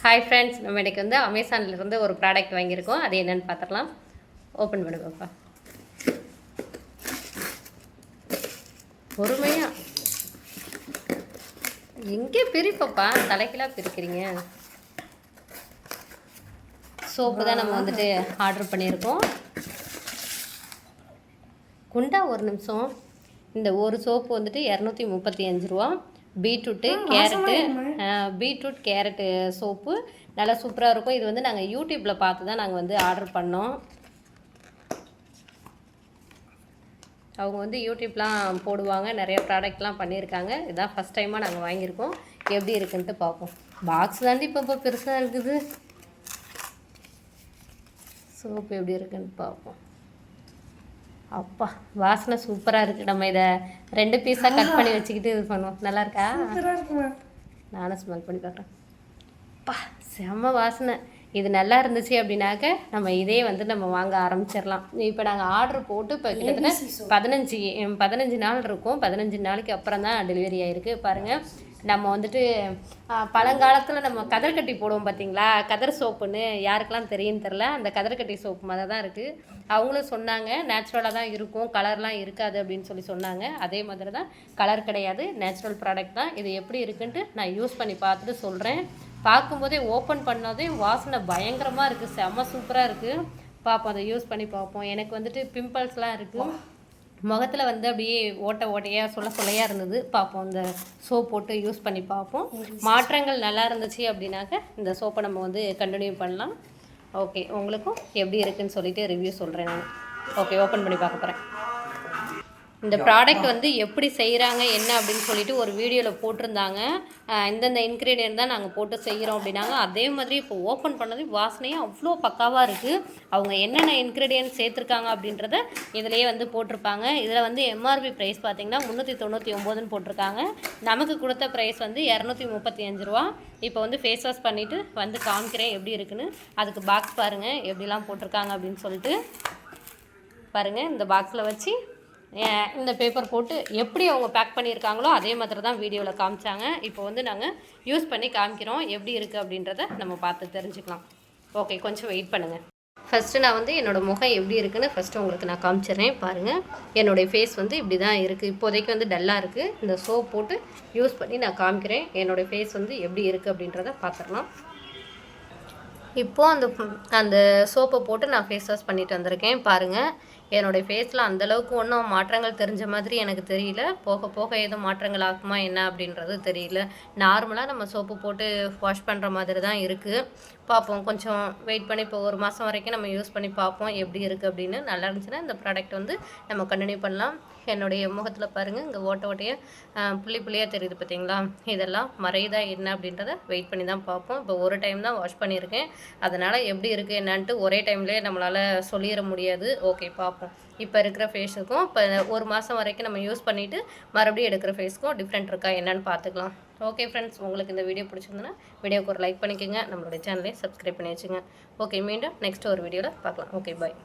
Hi friends, நம்ம இன்றைக்கி வந்து அமேசான்லேருந்து ஒரு ப்ராடக்ட் வாங்கியிருக்கோம். அது என்னென்னு பார்த்துக்கலாம். ஓப்பன் பண்ணி பாப்பா. பொறுமையாக எங்கே பிரிப்பப்பா, தலைக்கெல்லாம் பிரிக்கிறீங்க. சோப்பு தான் நம்ம வந்துட்டு ஆர்டர் பண்ணியிருக்கோம். குண்டா ஒரு நிமிஷம். இந்த ஒரு சோப்பு வந்துட்டு 235 ரூபா. பீட்ரூட்டு கேரட்டு சோப்பு நல்லா சூப்பராக இருக்கும். இது வந்து நாங்கள் யூடியூப்பில் பார்த்து தான் நாங்கள் வந்து ஆர்டர் பண்ணோம். அவங்க வந்து யூடியூப்லாம் போடுவாங்க, நிறைய ப்ராடக்ட்லாம் பண்ணியிருக்காங்க. இதுதான் ஃபஸ்ட் டைமாக நாங்கள் வாங்கியிருக்கோம். எப்படி இருக்குன்ட்டு பார்ப்போம். பாக்ஸ் தாண்டி இப்போ பெருசாக இருக்குது. சோப்பு எப்படி இருக்குன்னு பார்ப்போம். அப்பா, வாசனை சூப்பராக இருக்குது. நம்ம இதை 2 பீஸாக கட் பண்ணி வச்சுக்கிட்டு இது பண்ணுவோம். நல்லா இருக்கா? நானும் ஸ்மெல் பண்ணி பார்க்குறேன். அப்பா, செம்ம வாசனை. இது நல்லா இருந்துச்சு அப்படின்னாக்க நம்ம இதே வந்து நம்ம வாங்க ஆரம்பிச்சிடலாம். இப்போ நாங்கள் ஆர்டர் போட்டு இப்போ கிட்டத்தட்ட 15 நாள் இருக்கும். 15 நாளைக்கு அப்புறம் தான் டெலிவரி ஆகிருக்கு. பாருங்கள், நம்ம வந்துட்டு பழங்காலத்தில் நம்ம கதர்கட்டி போடுவோம் பார்த்தீங்களா, கதர் சோப்புன்னு. யாருக்கெல்லாம் தெரியும்னு தெரில. அந்த கதர்கட்டி சோப்பு மாதிரி தான் இருக்குது. அவங்களும் சொன்னாங்க நேச்சுரலாக தான் இருக்கும், கலர்லாம் இருக்காது அப்படின்னு சொன்னாங்க. அதே மாதிரி தான், கலர் கிடையாது, நேச்சுரல் ப்ராடக்ட் தான். இது எப்படி இருக்குன்ட்டு நான் யூஸ் பண்ணி பார்த்துட்டு சொல்கிறேன். பார்க்கும்போதே ஓப்பன் பண்ணாதே வாசனை பயங்கரமாக இருக்குது. செம்ம சூப்பராக இருக்குது. பார்ப்போம், அதை யூஸ் பண்ணி பார்ப்போம். எனக்கு வந்துட்டு பிம்பிள்ஸ்லாம் இருக்குது. முகத்தில் வந்து அப்படியே ஓட்டையாக சொல்லையாக இருந்தது. பார்ப்போம், இந்த சோப் போட்டு யூஸ் பண்ணி பார்ப்போம். மாற்றங்கள் நல்லா இருந்துச்சு அப்படின்னாக்க இந்த சோப்பை நம்ம வந்து கண்டினியூ பண்ணலாம். ஓகே, உங்களுக்கும் எப்படி இருக்குதுன்னு சொல்லிவிட்டு ரிவ்யூ சொல்கிறேன் நான். ஓகே, ஓப்பன் பண்ணி பார்க்க போகிறேன். இந்த ப்ராடக்ட் வந்து எப்படி செய்கிறாங்க என்ன அப்படின்னு சொல்லிட்டு ஒரு வீடியோவில் போட்டிருந்தாங்க. இந்தந்த இன்க்ரீடியன்ட் தான் நாங்கள் போட்டு செய்கிறோம் அப்படின்னாங்க. அதே மாதிரி இப்போ ஓப்பன் பண்ணது வாசனையும் அவ்வளோ பக்காவாக இருக்குது. அவங்க என்னென்ன இன்க்ரீடியன்ட் சேர்த்துருக்காங்க அப்படின்றத இதிலேயே வந்து போட்டிருப்பாங்க. இதில் வந்து எம்ஆர்பி ப்ரைஸ் பார்த்திங்கன்னா 399ன்னு போட்டிருக்காங்க. நமக்கு கொடுத்த ப்ரைஸ் வந்து 235 ரூபா. இப்போ வந்து ஃபேஸ் வாஷ் பண்ணிவிட்டு வந்து காமிக்கிறேன் எப்படி இருக்குன்னு. அதுக்கு பாக்ஸ் பாருங்கள் எப்படிலாம் போட்டிருக்காங்க அப்படின்னு சொல்லிட்டு. பாருங்கள், இந்த பாக்ஸில் வச்சு இந்த பேப்பர் போட்டு எப்படி அவங்க பேக் பண்ணியிருக்காங்களோ அதே மாதிரி தான் வீடியோவில் காமிச்சாங்க. இப்போ வந்து நாங்கள் யூஸ் பண்ணி காமிக்கிறோம். எப்படி இருக்குது அப்படின்றத நம்ம பார்த்து தெரிஞ்சுக்கலாம். ஓகே, கொஞ்சம் வெயிட் பண்ணுங்கள். ஃபஸ்ட்டு நான் வந்து என்னோடய முகம் எப்படி இருக்குன்னு ஃபஸ்ட்டு உங்களுக்கு நான் காமிச்சிடுறேன். பாருங்கள், என்னுடைய ஃபேஸ் வந்து இப்படி தான் இருக்குது. இப்போதைக்கு வந்து டல்லாக இருக்குது. இந்த சோப் போட்டு யூஸ் பண்ணி நான் காமிக்கிறேன். என்னோடய ஃபேஸ் வந்து எப்படி இருக்குது அப்படின்றத பார்த்துடலாம். இப்போது அந்த சோப்பை போட்டு நான் ஃபேஸ் வாஷ் பண்ணிட்டு வந்திருக்கேன். பாருங்கள், என்னுடைய ஃபேஸில் அந்தளவுக்கு ஒன்றும் மாற்றங்கள் தெரிஞ்ச மாதிரி எனக்கு தெரியல. போக போக எதுவும் மாற்றங்கள் ஆகுமா என்ன அப்படின்றது தெரியல. நார்மலாக நம்ம சோப்பு போட்டு வாஷ் பண்ணுற மாதிரி தான் இருக்குது. பார்ப்போம், கொஞ்சம் வெயிட் பண்ணி இப்போ 1 மாதம் வரைக்கும் நம்ம யூஸ் பண்ணி பார்ப்போம் எப்படி இருக்குது அப்படின்னு. நல்லா இருந்துச்சுன்னா இந்த ப்ராடக்ட் வந்து நம்ம கண்டினியூ பண்ணலாம். என்னுடைய முகத்தில் பாருங்கள், இங்கே ஓட்டையாக புள்ளியாக தெரியுது பார்த்தீங்களா. இதெல்லாம் மறையுதா என்ன அப்படின்றத வெயிட் பண்ணி தான் பார்ப்போம். இப்போ ஒரு டைம் தான் வாஷ் பண்ணியிருக்கேன். அதனால் எப்படி இருக்குது என்னான்ட்டு ஒரே டைம்லேயே நம்மளால் சொல்லிட முடியாது. ஓகே, பார்ப்போம். இப்போ இருக்கிற ஃபேஸுக்கும் இப்போ 1 மாதம் வரைக்கும் நம்ம யூஸ் பண்ணிவிட்டு மறுபடியும் எடுக்கிற ஃபேஸுக்கும் டிஃப்ரெண்ட் இருக்கா என்னன்னு பார்த்துக்கலாம். ஓகே ஃப்ரெண்ட்ஸ், உங்களுக்கு இந்த வீடியோ பிடிச்சிருந்ததுன்னா வீடியோக்கு ஒரு லைக் பண்ணிக்கோங்க. நம்மளுடைய சேனலை சப்ஸ்கிரைப் பண்ணி வச்சுங்க. ஓகே, மீண்டும் நெக்ஸ்ட் ஒரு வீடியோவில் பார்க்கலாம். ஓகே, பாய்.